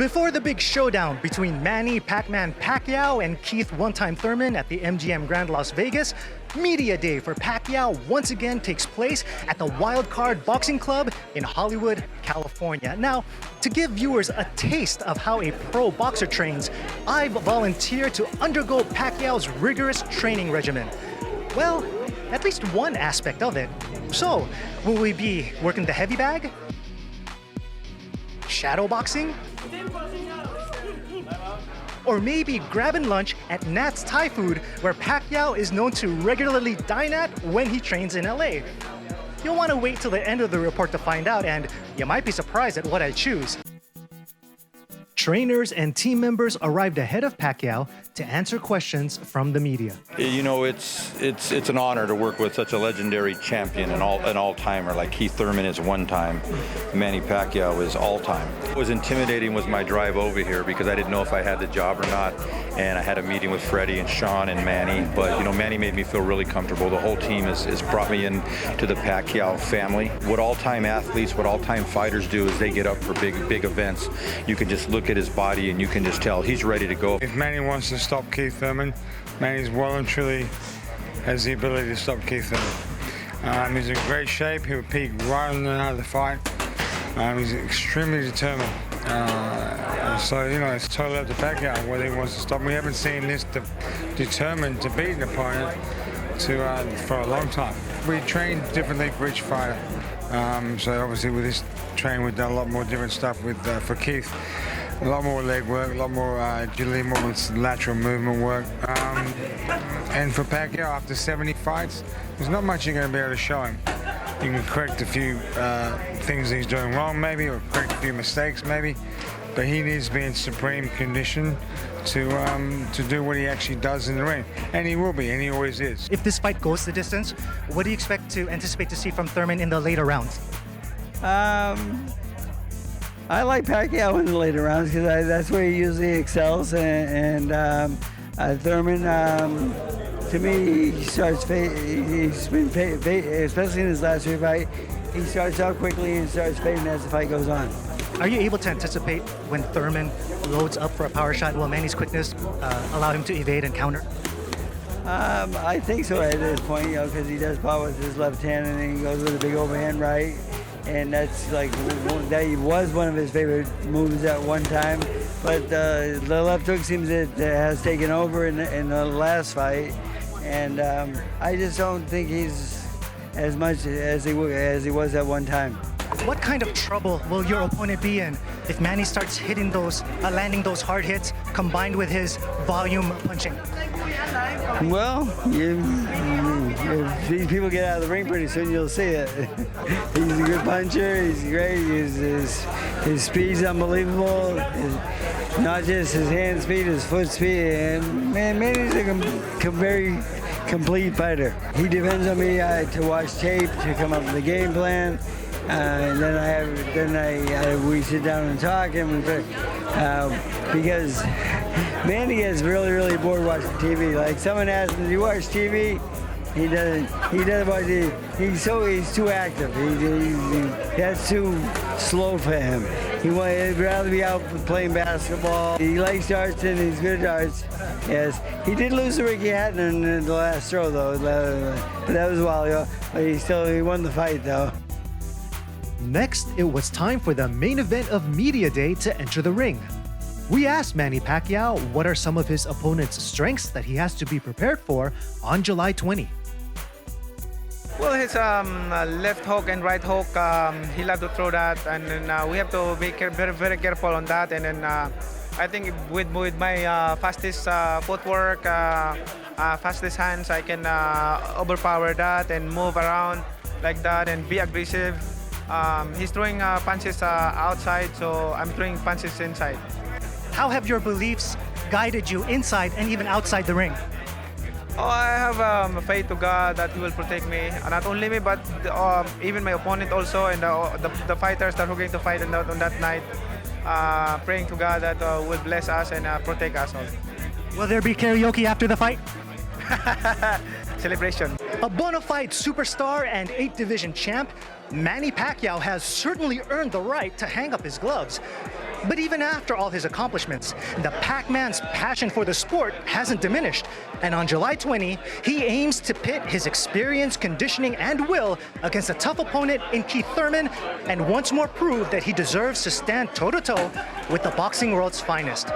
Before the big showdown between Manny Pacman Pacquiao and Keith one-time Thurman at the MGM Grand Las Vegas, Media Day for Pacquiao once again takes place at the Wild Card Boxing Club in Hollywood, California. Now, to give viewers a taste of how a pro boxer trains, I've volunteered to undergo Pacquiao's rigorous training regimen. Well, at least one aspect of it. So, will we be working the heavy bag? Shadow boxing? Or maybe grabbing lunch at Nat's Thai Food, where Pacquiao is known to regularly dine at when he trains in LA. You'll want to wait till the end of the report to find out, and you might be surprised at what I choose. Trainers and team members arrived ahead of Pacquiao to answer questions from the media. You know, it's an honor to work with such a legendary champion, an all-timer like Keith Thurman is one time, Manny Pacquiao is all-time. What was intimidating was my drive over here because I didn't know if I had the job or not, and I had a meeting with Freddie and Sean and Manny, but you know, Manny made me feel really comfortable. The whole team has brought me in to the Pacquiao family. What all-time athletes, what all-time fighters do is they get up for big events. You can just look at his body and you can just tell he's ready to go. If Manny wants to stop Keith Thurman, Manny's well and truly has the ability to stop Keith Thurman. He's in great shape. He'll peak right on the night of the fight. He's extremely determined. So, you know, it's totally up to Pacquiao whether he wants to stop him. We haven't seen this determined to beat an opponent for a long time. We train differently for each fighter. So obviously with this training we've done a lot more different stuff for Keith. A lot more leg work, a lot more agility, more lateral movement work. And for Pacquiao, after 70 fights, there's not much you're going to be able to show him. You can correct a few things he's doing wrong, maybe, or correct a few mistakes, maybe. But he needs to be in supreme condition to do what he actually does in the ring. And he will be, and he always is. If this fight goes the distance, what do you anticipate to see from Thurman in the later rounds? I like Pacquiao in the later rounds because that's where he usually excels. And Thurman, to me, he's been especially in his last three fight, he starts out quickly and starts fading as the fight goes on. Are you able to anticipate when Thurman loads up for a power shot, will Manny's quickness allow him to evade and counter? I think so at this point, you know, because he does power with his left hand and then he goes with a big overhand right. And that's like, that was one of his favorite moves at one time. But the left hook seems it has taken over in the last fight. And I just don't think he's as much as he was at one time. What kind of trouble will your opponent be in if Manny starts hitting those, landing those hard hits combined with his volume punching? Well, if these people get out of the ring pretty soon, you'll see it. He's a good puncher. He's great. His speed's unbelievable. Not just his hand speed, his foot speed. And man, Manny's a very complete fighter. He depends on me to watch tape, to come up with a game plan. And then we sit down and talk, and because Manny gets really bored watching TV. Like someone asked him, "Do you watch TV?" He doesn't watch TV. He's too active. That's too slow for him. He'd rather be out playing basketball. He likes darts and he's good at darts. Yes, he did lose to Ricky Hatton in the last throw though. But that was a while ago. But he won the fight though. Next, it was time for the main event of Media Day to enter the ring. We asked Manny Pacquiao what are some of his opponent's strengths that he has to be prepared for on July 20. Well, his left hook and right hook, he loves to throw that, and then we have to be very careful on that. And then I think with my fastest footwork, fastest hands, I can overpower that and move around like that and be aggressive. He's throwing punches outside, so I'm throwing punches inside. How have your beliefs guided you inside and even outside the ring? Oh, I have faith to God that He will protect me. Not only me, but even my opponent also, and the fighters that are going to fight on that night. Praying to God that will bless us and protect us all. Will there be karaoke after the fight? Celebration. A bona fide superstar and 8th division champ, Manny Pacquiao has certainly earned the right to hang up his gloves. But even after all his accomplishments, the Pacman's passion for the sport hasn't diminished. And on July 20, he aims to pit his experience, conditioning, and will against a tough opponent in Keith Thurman, and once more prove that he deserves to stand toe-to-toe with the boxing world's finest.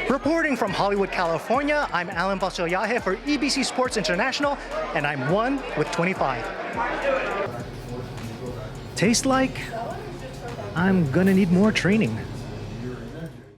Reporting from Hollywood, California, I'm Alan Valsoyahe for EBC Sports International, and I'm 1 with 25. Taste like I'm gonna need more training.